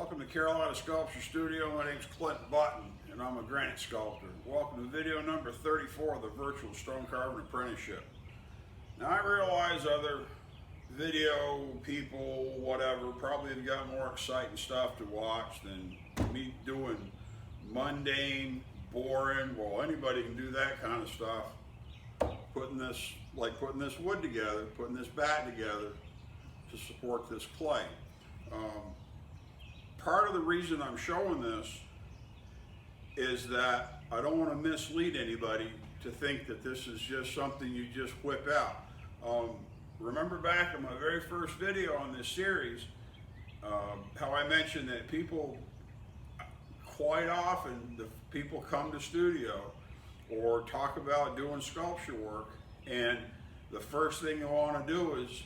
Welcome to Carolina Sculpture Studio. My name's Clint Button and I'm a granite sculptor. Welcome to video number 34 of the Virtual Stone Carving Apprenticeship. Now I realize other video people, whatever, probably have got more exciting stuff to watch than me doing mundane, boring, well, anybody can do that kind of stuff. Putting this wood together, putting this bat together to support this clay. Part of the reason I'm showing this is that I don't want to mislead anybody to think that this is just something you just whip out. Remember back in my very first video on this series, how I mentioned that people, quite often, the people come to studio or talk about doing sculpture work, and the first thing they want to do is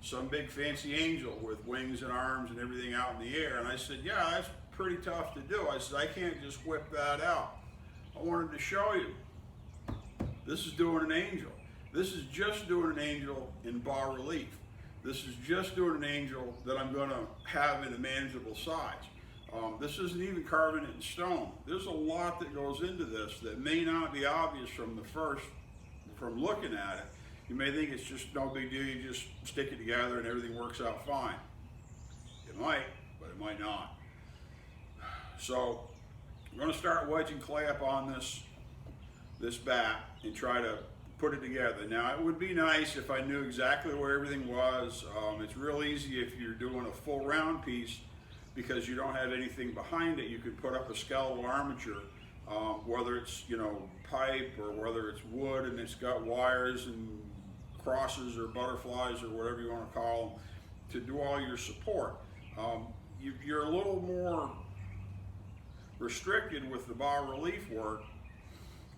some big fancy angel with wings and arms and everything out in the air. And I said, yeah, that's pretty tough to do. I said, I can't just whip that out. I wanted to show you. This is doing an angel. This is just doing an angel in bas relief. This is just doing an angel that I'm going to have in a manageable size. This isn't even carving it in stone. There's a lot that goes into this that may not be obvious from looking at it. You may think it's just no big deal, you just stick it together and everything works out fine. It might, but it might not. So I'm going to start wedging clay up on this bat and try to put it together. Now it would be nice if I knew exactly where everything was. It's real easy if you're doing a full round piece because you don't have anything behind it. You could put up a skeletal armature, whether it's pipe or whether it's wood and it's got wires and crosses or butterflies or whatever you want to call them to do all your support. You're a little more restricted with the bas relief work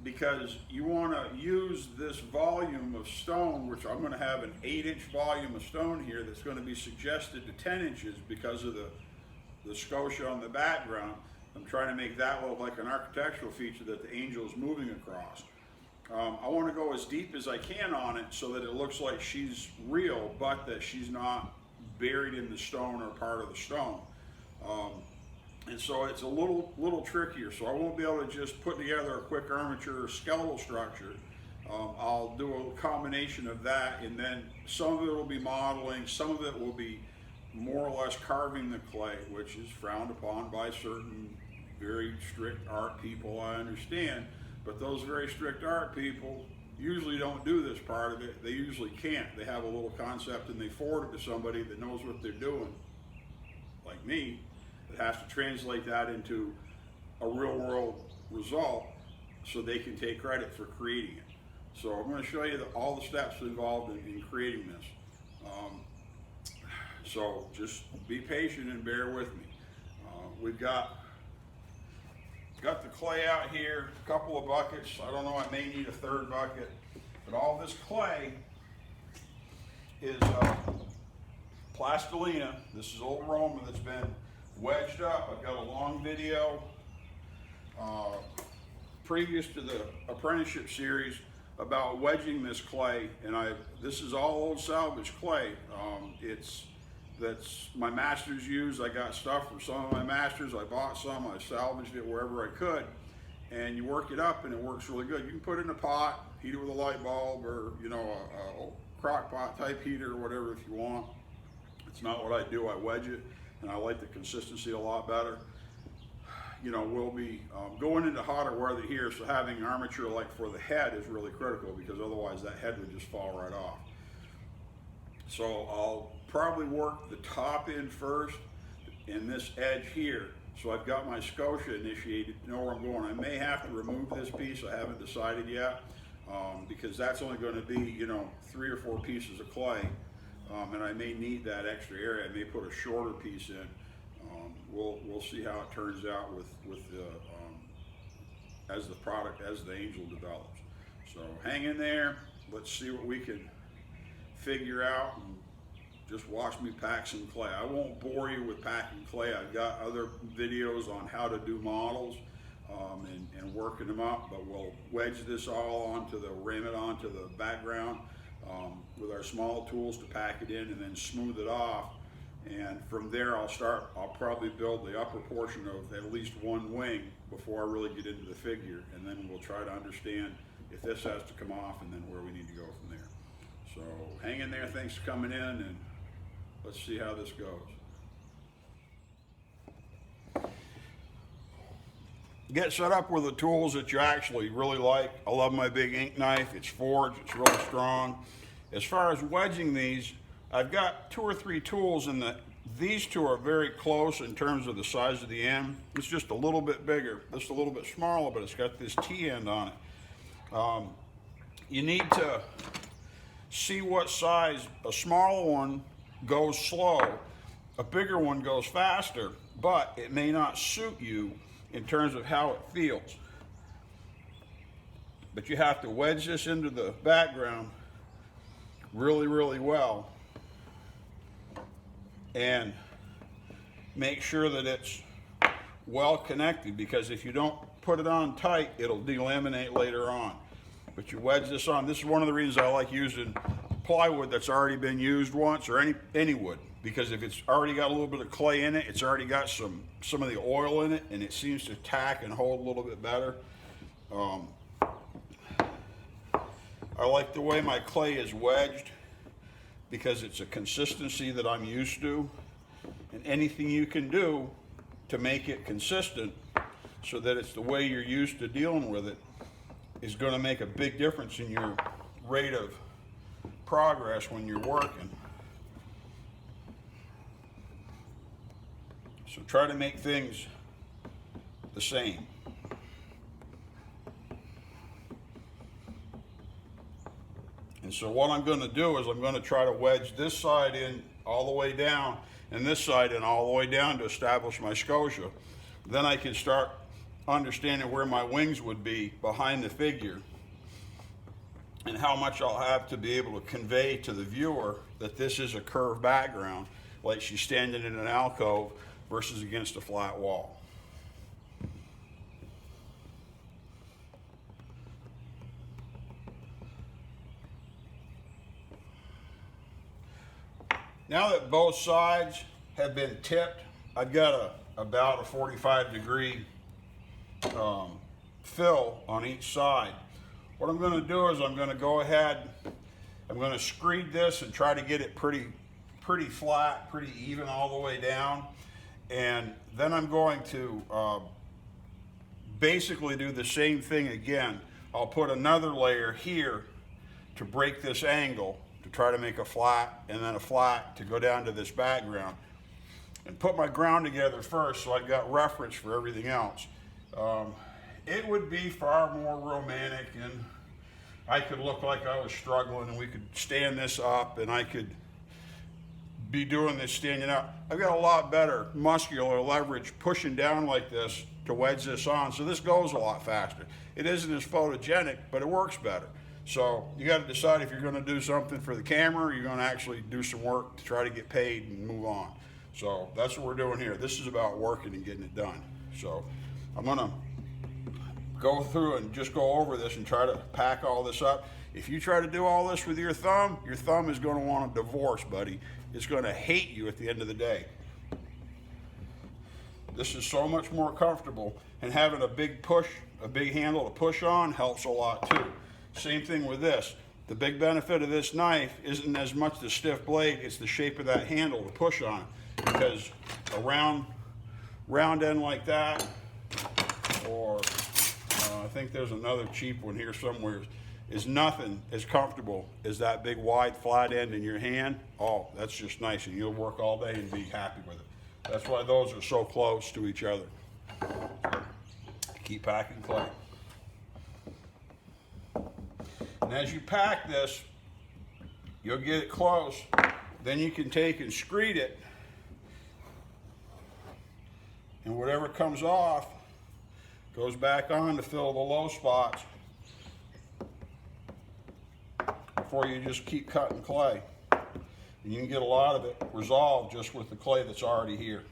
because you want to use this volume of stone, which I'm going to have an 8-inch volume of stone here that's going to be suggested to 10 inches because of the scotia on the background. I'm trying to make that look like an architectural feature that the angel is moving across. I want to go as deep as I can on it so that it looks like she's real, but that she's not buried in the stone or part of the stone. And so it's a little trickier. So I won't be able to just put together a quick armature or skeletal structure. I'll do a combination of that, and then some of it will be modeling, some of it will be more or less carving the clay, which is frowned upon by certain very strict art people, I understand. But those very strict art people usually don't do this part of it. They usually can't. They have a little concept and they forward it to somebody that knows what they're doing, like me, that has to translate that into a real world result so they can take credit for creating it. So I'm going to show you all the steps involved in creating this. So just be patient and bear with me. We've got the clay out here, a couple of buckets. I don't know, I may need a third bucket. But all this clay is plastilina. This is old Roma that's been wedged up. I've got a long video previous to the apprenticeship series about wedging this clay, and this is all old salvage clay. That's my masters use. I got stuff from some of my masters. I bought some, I salvaged it wherever I could, and you work it up and it works really good. You can put it in a pot, heat it with a light bulb, or a crock pot type heater or whatever if you want. It's not what I do. I wedge it and I like the consistency a lot better. We'll be going into hotter weather here, so having armature like for the head is really critical because otherwise that head would just fall right off. So I'll probably work the top in first in this edge here. So I've got my scotia initiated, know where I'm going. I may have to remove this piece, I haven't decided yet, because that's only going to be 3 or 4 pieces of clay, and I may need that extra area. I may put a shorter piece in. We'll see how it turns out with the as the angel develops. So hang in there, let's see what we can figure out, and just watch me pack some clay. I won't bore you with packing clay. I've got other videos on how to do models and working them up, but we'll wedge this all ram it onto the background with our small tools to pack it in and then smooth it off And from there I'll probably build the upper portion of at least one wing before I really get into the figure, and then we'll try to understand if this has to come off and then where we need to go from there. So hang in there, thanks for coming in, and let's see how this goes. Get set up with the tools that you actually really like. I love my big ink knife. It's forged, it's really strong. As far as wedging these, I've got 2 or 3 tools, and these two are very close in terms of the size of the end. It's just a little bit bigger. This is a little bit smaller, but it's got this T-end on it. You need to see what size. A smaller one goes slow, a bigger one goes faster, but it may not suit you in terms of how it feels. But you have to wedge this into the background really, really well, and make sure that it's well connected, because if you don't put it on tight, it'll delaminate later on. But you wedge this on. This is one of the reasons I like using plywood that's already been used once, or any wood, because if it's already got a little bit of clay in it, it's already got some of the oil in it, and it seems to tack and hold a little bit better. I like the way my clay is wedged, because it's a consistency that I'm used to, and anything you can do to make it consistent so that it's the way you're used to dealing with it is going to make a big difference in your rate of progress when you're working. So try to make things the same. And so what I'm going to do is I'm going to try to wedge this side in all the way down and this side in all the way down to establish my scotia. Then I can start understanding where my wings would be behind the figure, and how much I'll have to be able to convey to the viewer that this is a curved background, like she's standing in an alcove versus against a flat wall. Now that both sides have been tipped, I've got about a 45-degree fill on each side. What I'm going to do is I'm going to go ahead, I'm going to screed this and try to get it pretty flat, pretty even all the way down. And then I'm going to basically do the same thing again. I'll put another layer here to break this angle, to try to make a flat, and then a flat to go down to this background, and put my ground together first so I've got reference for everything else. It would be far more romantic, and I could look like I was struggling, and we could stand this up, and I could be doing this standing up. I've got a lot better muscular leverage pushing down like this to wedge this on, so this goes a lot faster. It isn't as photogenic, but it works better. So you got to decide if you're going to do something for the camera, or you're going to actually do some work to try to get paid and move on. So that's what we're doing here. This is about working and getting it done. So I'm going to go through and just go over this and try to pack all this up. If you try to do all this with your thumb is going to want a divorce, buddy. It's going to hate you at the end of the day. This is so much more comfortable, and having a big handle to push on helps a lot too. Same thing with this. The big benefit of this knife isn't as much the stiff blade, it's the shape of that handle to push on, because a round end like that, or I think there's another cheap one here somewhere, is nothing as comfortable as that big wide flat end in your hand. Oh, that's just nice, and you'll work all day and be happy with it. That's why those are so close to each other. Keep packing clay. And as you pack this, you'll get it close. Then you can take and screed it, and whatever comes off goes back on to fill the low spots before you just keep cutting clay. And you can get a lot of it resolved just with the clay that's already here.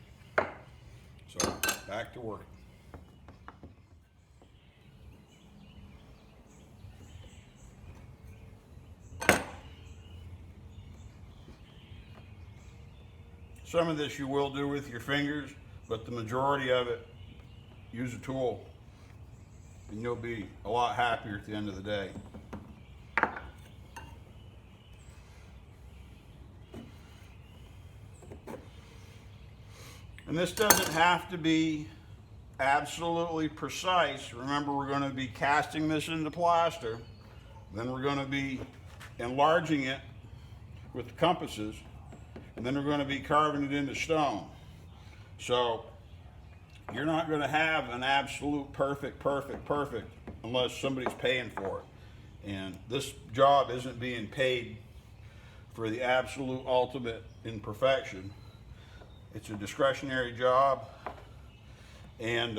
So back to work. Some of this you will do with your fingers, but the majority of it, use a tool, and you'll be a lot happier at the end of the day. And this doesn't have to be absolutely precise. Remember, we're going to be casting this into plaster, then we're going to be enlarging it with the compasses, and then we're going to be carving it into stone. So you're not going to have an absolute perfect unless somebody's paying for it. And this job isn't being paid for the absolute ultimate in perfection. It's a discretionary job, and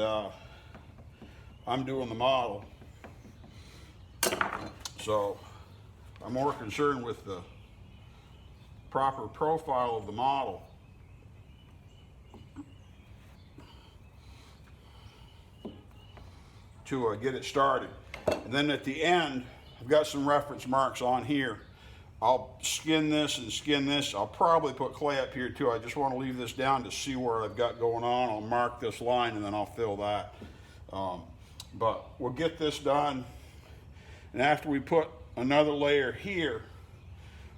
I'm doing the model. So I'm more concerned with the proper profile of the model. To get it started. And then at the end, I've got some reference marks on here. I'll skin this and skin this. I'll probably put clay up here too. I just want to leave this down to see where I've got going on. I'll mark this line and then I'll fill that. But we'll get this done. And after we put another layer here,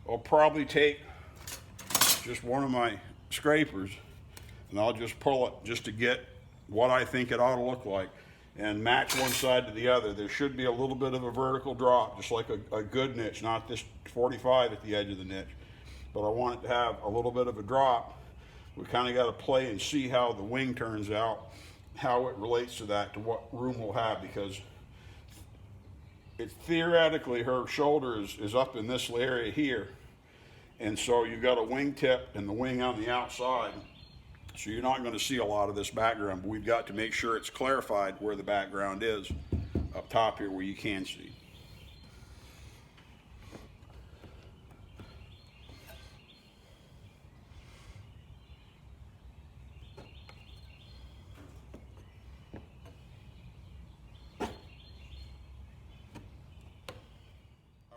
I'll probably take just one of my scrapers and I'll just pull it just to get what I think it ought to look like, and match one side to the other. There should be a little bit of a vertical drop, just like a good niche, not this 45 at the edge of the niche. But I want it to have a little bit of a drop. We kind of got to play and see how the wing turns out, how it relates to that, to what room we'll have, because it theoretically, her shoulder is up in this area here. And so you've got a wing tip and the wing on the outside. So you're not going to see a lot of this background, but we've got to make sure it's clarified where the background is up top here where you can see. I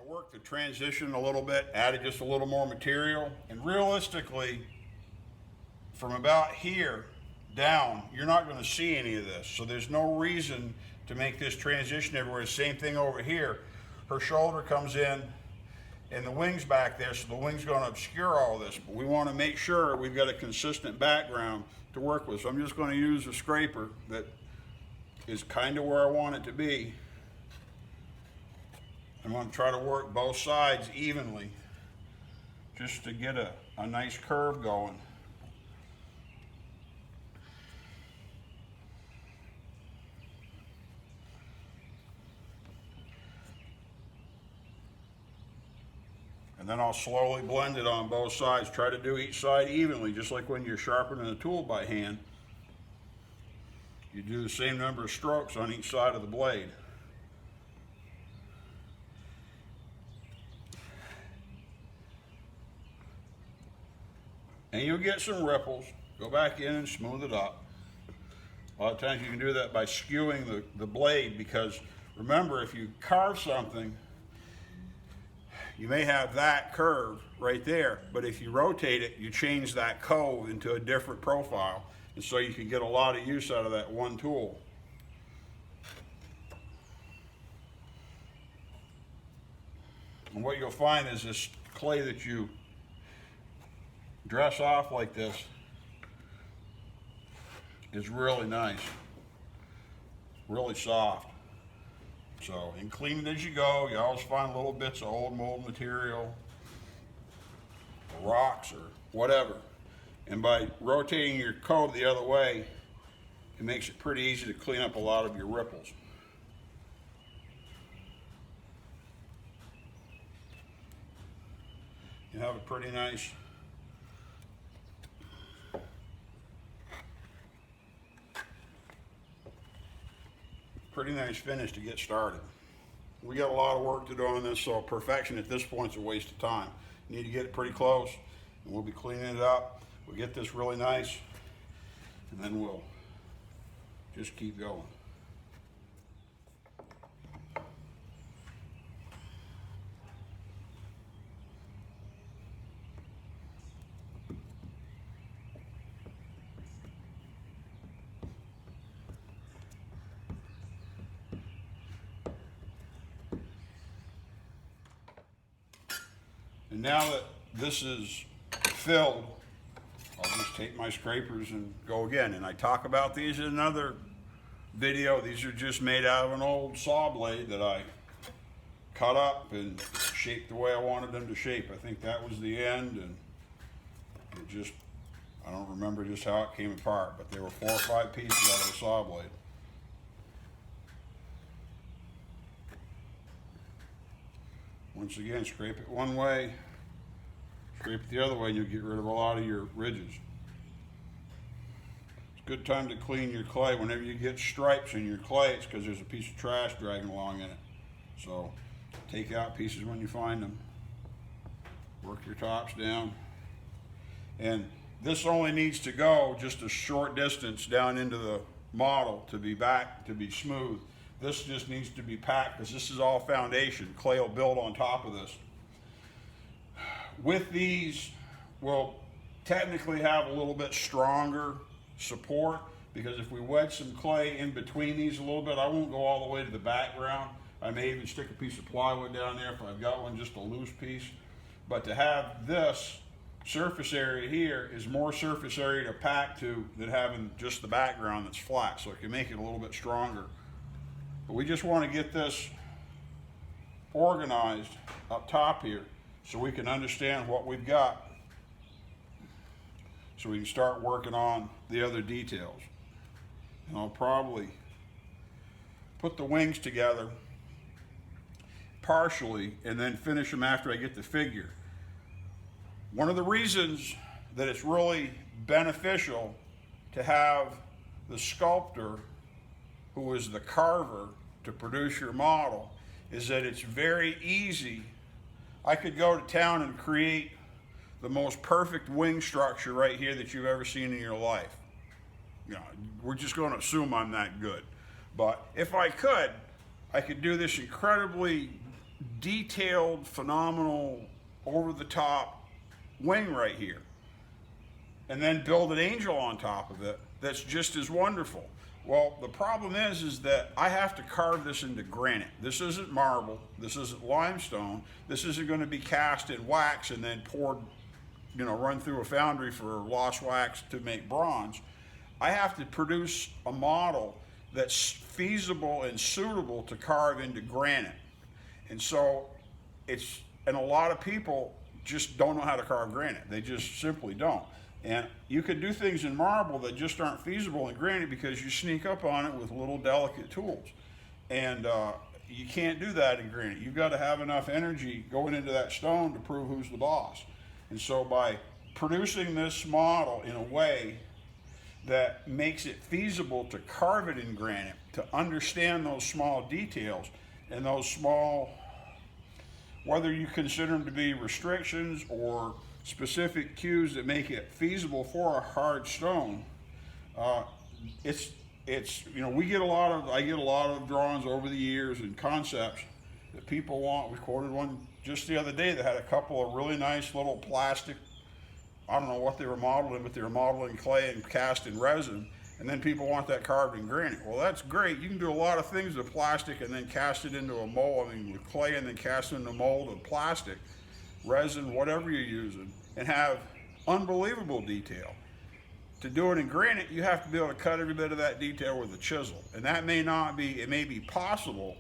worked the transition a little bit, added just a little more material, and realistically, from about here down, you're not going to see any of this. So there's no reason to make this transition everywhere. Same thing over here. Her shoulder comes in and the wing's back there, so the wing's going to obscure all this. But we want to make sure we've got a consistent background to work with. So I'm just going to use a scraper that is kind of where I want it to be. I'm going to try to work both sides evenly just to get a nice curve going. And then I'll slowly blend it on both sides. Try to do each side evenly, just like when you're sharpening a tool by hand. You do the same number of strokes on each side of the blade. And you'll get some ripples. Go back in and smooth it up. A lot of times you can do that by skewing the blade, because remember, if you carve something, you may have that curve right there, but if you rotate it, you change that cove into a different profile, and so you can get a lot of use out of that one tool. And what you'll find is this clay that you dress off like this is really nice, really soft. So, and clean it as you go. You always find little bits of old mold material, or rocks, or whatever. And by rotating your cove the other way, it makes it pretty easy to clean up a lot of your ripples. You have a pretty nice finish to get started. We got a lot of work to do on this, so perfection at this point is a waste of time. You need to get it pretty close, and we'll be cleaning it up. We'll get this really nice, and then we'll just keep going. And now that this is filled, I'll just take my scrapers and go again. And I talk about these in another video. These are just made out of an old saw blade that I cut up and shaped the way I wanted them to shape. I think that was the end, and it just, I don't remember just how it came apart, but there were 4 or 5 pieces out of a saw blade. Once again, scrape it one way, scrape it the other way, and you'll get rid of a lot of your ridges. It's a good time to clean your clay. Whenever you get stripes in your clay, it's because there's a piece of trash dragging along in it. So take out pieces when you find them. Work your tops down. And this only needs to go just a short distance down into the model to be back, to be smooth. This just needs to be packed because this is all foundation. Clay will build on top of this. With these, we'll technically have a little bit stronger support, because if we wedge some clay in between these a little bit, I won't go all the way to the background. I may even stick a piece of plywood down there if I've got one, just a loose piece. But to have this surface area here is more surface area to pack to than having just the background that's flat, so it can make it a little bit stronger. But we just want to get this organized up top here so we can understand what we've got, so we can start working on the other details. And I'll probably put the wings together partially and then finish them after I get the figure. One of the reasons that it's really beneficial to have the sculptor, who is the carver, to produce your model is that it's very easy. I could go to town and create the most perfect wing structure right here that you've ever seen in your life. You know, we're just going to assume I'm that good. But if I could do this incredibly detailed, phenomenal, over-the-top wing right here, and then build an angel on top of it that's just as wonderful. Well, the problem is that I have to carve this into granite. This isn't marble, this isn't limestone, this isn't going to be cast in wax and then poured, you know, run through a foundry for lost wax to make bronze. I have to produce a model that's feasible and suitable to carve into granite. And so and a lot of people just don't know how to carve granite. They just simply don't. And you can do things in marble that just aren't feasible in granite because you sneak up on it with little delicate tools. And you can't do that in granite. You've got to have enough energy going into that stone to prove who's the boss. And so by producing this model in a way that makes it feasible to carve it in granite, to understand those small details and those small, whether you consider them to be restrictions or specific cues that make it feasible for a hard stone, it's you know, I get a lot of drawings over the years and concepts that people want. We quoted one just the other day that had a couple of really nice little plastic, I don't know what they were modeling, but they were modeling clay and cast in resin, and then people want that carved in granite. Well, that's great. You can do a lot of things with plastic and then cast it into a mold, with clay and then cast it into a mold of plastic, resin, whatever you're using, and have unbelievable detail. To do it in granite, you have to be able to cut every bit of that detail with a chisel. And that may not be, it may be possible,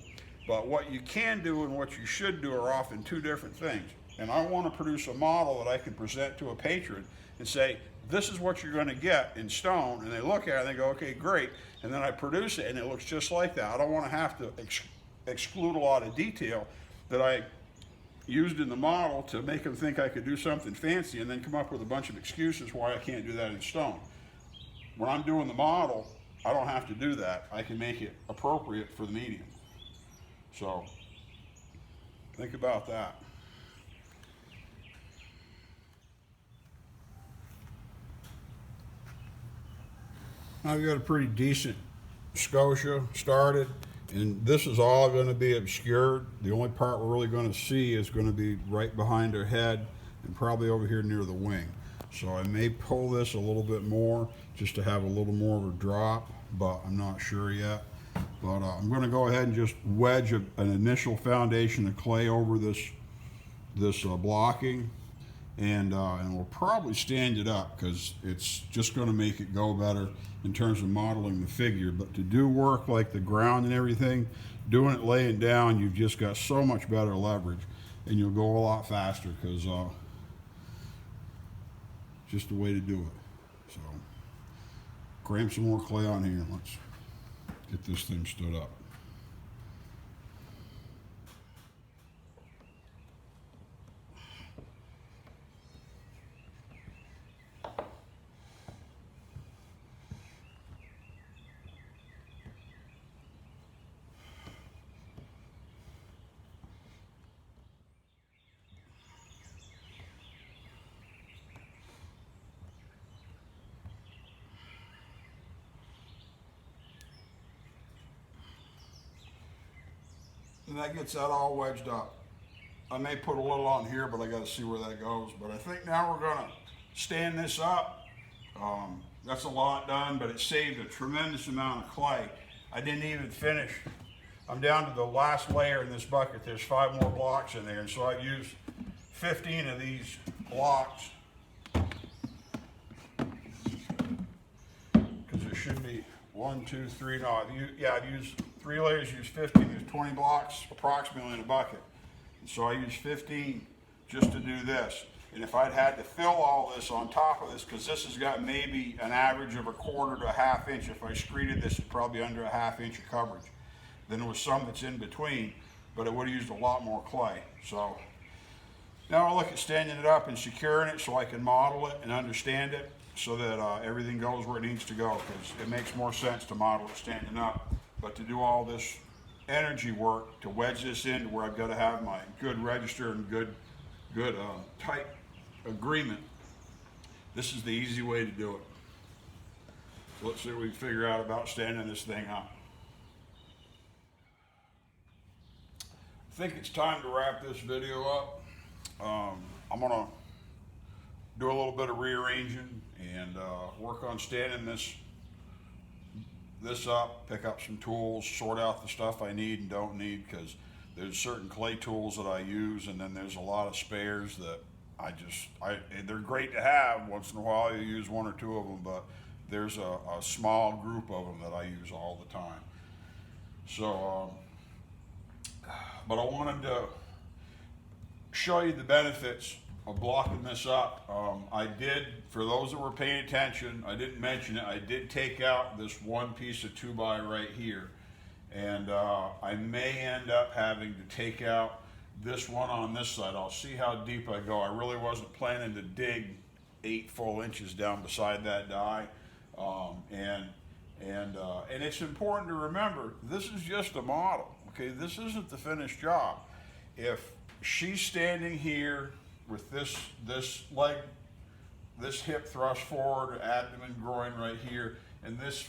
but what you can do and what you should do are often two different things. And I want to produce a model that I can present to a patron and say, this is what you're going to get in stone. And they look at it and they go, okay, great. And then I produce it and it looks just like that. I don't want to have to exclude a lot of detail that I used in the model to make them think I could do something fancy and then come up with a bunch of excuses why I can't do that in stone. When I'm doing the model, I don't have to do that. I can make it appropriate for the medium. So think about that. Now I've got a pretty decent scotia started, and this is all going to be obscured. The only part we're really going to see is going to be right behind her head and probably over here near the wing. So I may pull this a little bit more just to have a little more of a drop, but I'm not sure yet. But I'm going to go ahead and just wedge an initial foundation of clay over this this blocking, and we'll probably stand it up because it's just going to make it go better in terms of modeling the figure. But to do work like the ground and everything, doing it laying down, you've just got so much better leverage, and you'll go a lot faster because just the way to do it. So cram some more clay on here. Let's get this thing stood up. And that gets that all wedged up. I may put a little on here, but I got to see where that goes. But I think now we're going to stand this up. That's a lot done, but it saved a tremendous amount of clay. I didn't even finish. I'm down to the last layer in this bucket. There's 5 more blocks in there, and so I've used 15 of these blocks because there should be 1, 2, 3. No, I've used 3 layers, use 15, there's 20 blocks approximately in a bucket. And so I use 15 just to do this. And if I'd had to fill all this on top of this, because this has got maybe an average of 1/4 to 1/2 inch, if I screeded this, it's probably under 1/2 inch of coverage. Then there was some that's in between, but it would have used a lot more clay. So now I'll look at standing it up and securing it so I can model it and understand it so that everything goes where it needs to go, because it makes more sense to model it standing up. But to do all this energy work, to wedge this in to where I've got to have my good register and good tight agreement, this is the easy way to do it. So let's see what we can figure out about standing this thing up. I think it's time to wrap this video up. I'm going to do a little bit of rearranging and work on standing this up, pick up some tools, sort out the stuff I need and don't need, because there's certain clay tools that I use, and then there's a lot of spares that they're great to have. Once in a while you use 1 or 2 of them, but there's a small group of them that I use all the time. So, but I wanted to show you the benefits of blocking this up. I did, for those that were paying attention, I didn't mention it, I did take out this one piece of 2x right here, and I may end up having to take out this one on this side. I'll see how deep I go. I really wasn't planning to dig 8 full inches down beside that die, and it's important to remember, this is just a model, okay? This isn't the finished job. If she's standing here with this leg, this hip thrust forward, abdomen, groin right here, and this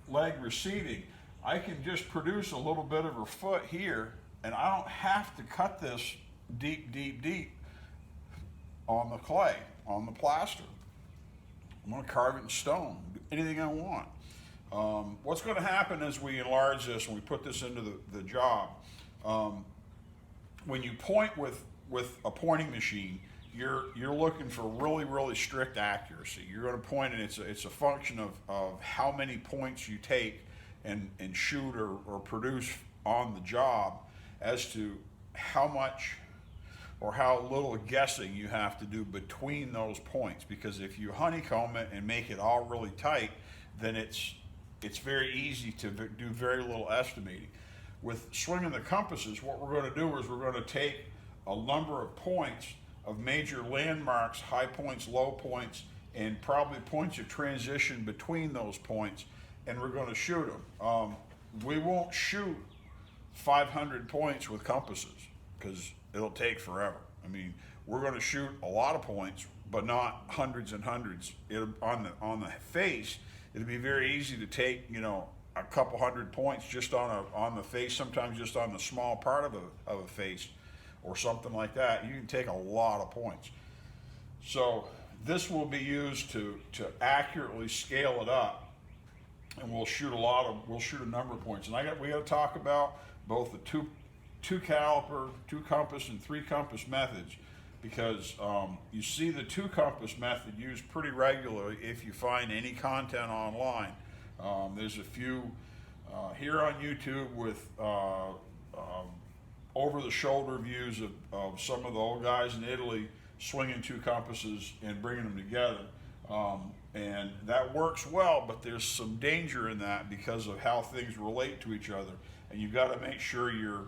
leg receding, I can just produce a little bit of her foot here, and I don't have to cut this deep on the clay, on the plaster. I'm going to carve it in stone, do anything I want. What's going to happen as we enlarge this and we put this into the job, when you point with a pointing machine, you're looking for really strict accuracy. You're going to point, and it's a function of how many points you take and shoot or produce on the job as to how much or how little guessing you have to do between those points. Because if you honeycomb it and make it all really tight, then it's very easy to do very little estimating. With swinging the compasses, what we're going to do is we're going to take a number of points of major landmarks, high points, low points, and probably points of transition between those points, and we're going to shoot them. We won't shoot 500 points with compasses because it'll take forever. I mean, we're going to shoot a lot of points, but not hundreds and hundreds. On the face, it'll be very easy to take, a couple hundred points just on the face, sometimes just on the small part of a face or something like that. You can take a lot of points. So this will be used to accurately scale it up, and we'll shoot a number of points. And we got to talk about both the 2 caliper, 2 compass, and 3 compass methods, because you see the 2 compass method used pretty regularly if you find any content online. There's a few here on YouTube with over-the-shoulder views of some of the old guys in Italy swinging 2 compasses and bringing them together. And that works well, but there's some danger in that because of how things relate to each other. And you've got to make sure you're,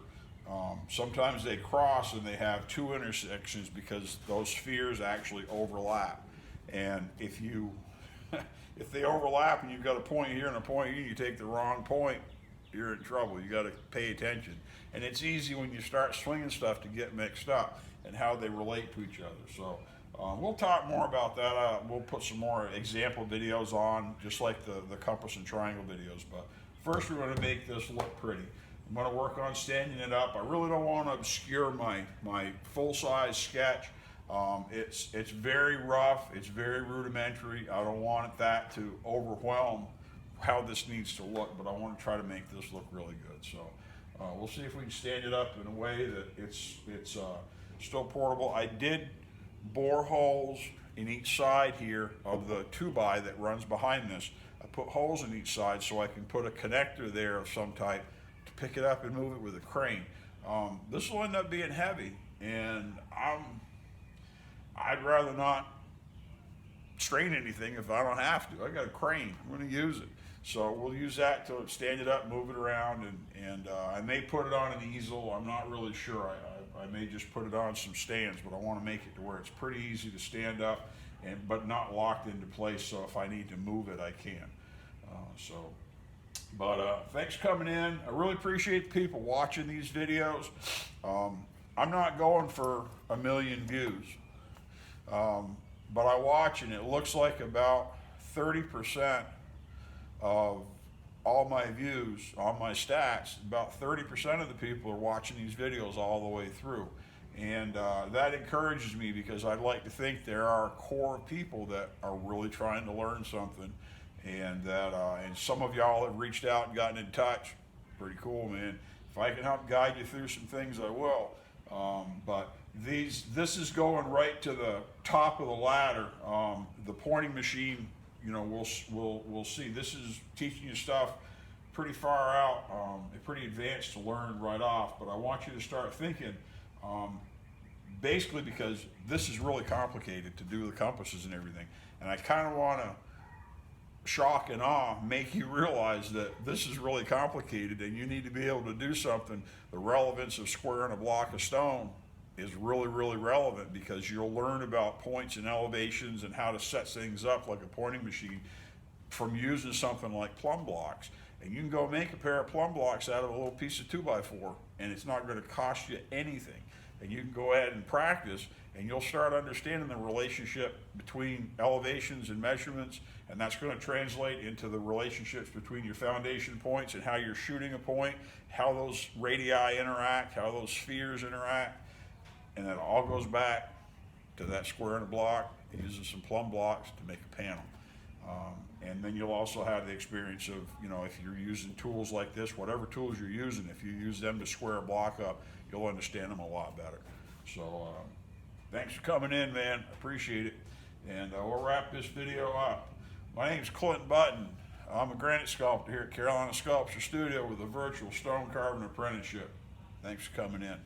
sometimes they cross and they have 2 intersections because those spheres actually overlap. And if you, if they overlap and you've got a point here and a point here, you take the wrong point, you're in trouble. You got to pay attention. And it's easy when you start swinging stuff to get mixed up and how they relate to each other. So we'll talk more about that. We'll put some more example videos on, just like the compass and triangle videos. But first we're going to make this look pretty. I'm going to work on standing it up. I really don't want to obscure my full-size sketch. It's very rough. It's very rudimentary. I don't want that to overwhelm how this needs to look, but I want to try to make this look really good. So we'll see if we can stand it up in a way that it's still portable. I did bore holes in each side here of the 2x that runs behind this. I put holes in each side so I can put a connector there of some type to pick it up and move it with a crane. This will end up being heavy, and I'd rather not strain anything if I don't have to. I got a crane, I'm going to use it. So we'll use that to stand it up, move it around, and I may put it on an easel. I'm not really sure. I may just put it on some stands, but I want to make it to where it's pretty easy to stand up, but not locked into place, so if I need to move it, I can. Thanks for coming in. I really appreciate the people watching these videos. I'm not going for 1 million views, but I watch, and it looks like about 30% of all my views on my stats, about 30% of the people are watching these videos all the way through. And that encourages me, because I'd like to think there are a core of people that are really trying to learn something, and that and some of y'all have reached out and gotten in touch. Pretty cool, man. If I can help guide you through some things, I will. But this is going right to the top of the ladder. The pointing machine, you know, we'll see. This is teaching you stuff pretty far out, pretty advanced to learn right off. But I want you to start thinking, basically, because this is really complicated to do the compasses and everything. And I kind of want to shock and awe, make you realize that this is really complicated and you need to be able to do something. The relevance of squaring a block of stone is really, really relevant, because you'll learn about points and elevations and how to set things up like a pointing machine from using something like plumb blocks. And you can go make a pair of plumb blocks out of a little piece of 2x4, and it's not going to cost you anything. And you can go ahead and practice, and you'll start understanding the relationship between elevations and measurements, and that's going to translate into the relationships between your foundation points and how you're shooting a point, how those radii interact, how those spheres interact. And that all goes back to that square in a block, using some plumb blocks to make a panel. And then you'll also have the experience of, you know, if you're using tools like this, whatever tools you're using, if you use them to square a block up, you'll understand them a lot better. So thanks for coming in, man. Appreciate it. And we'll wrap this video up. My name's Clint Button. I'm a granite sculptor here at Carolina Sculpture Studio with a Virtual Stone Carving Apprenticeship. Thanks for coming in.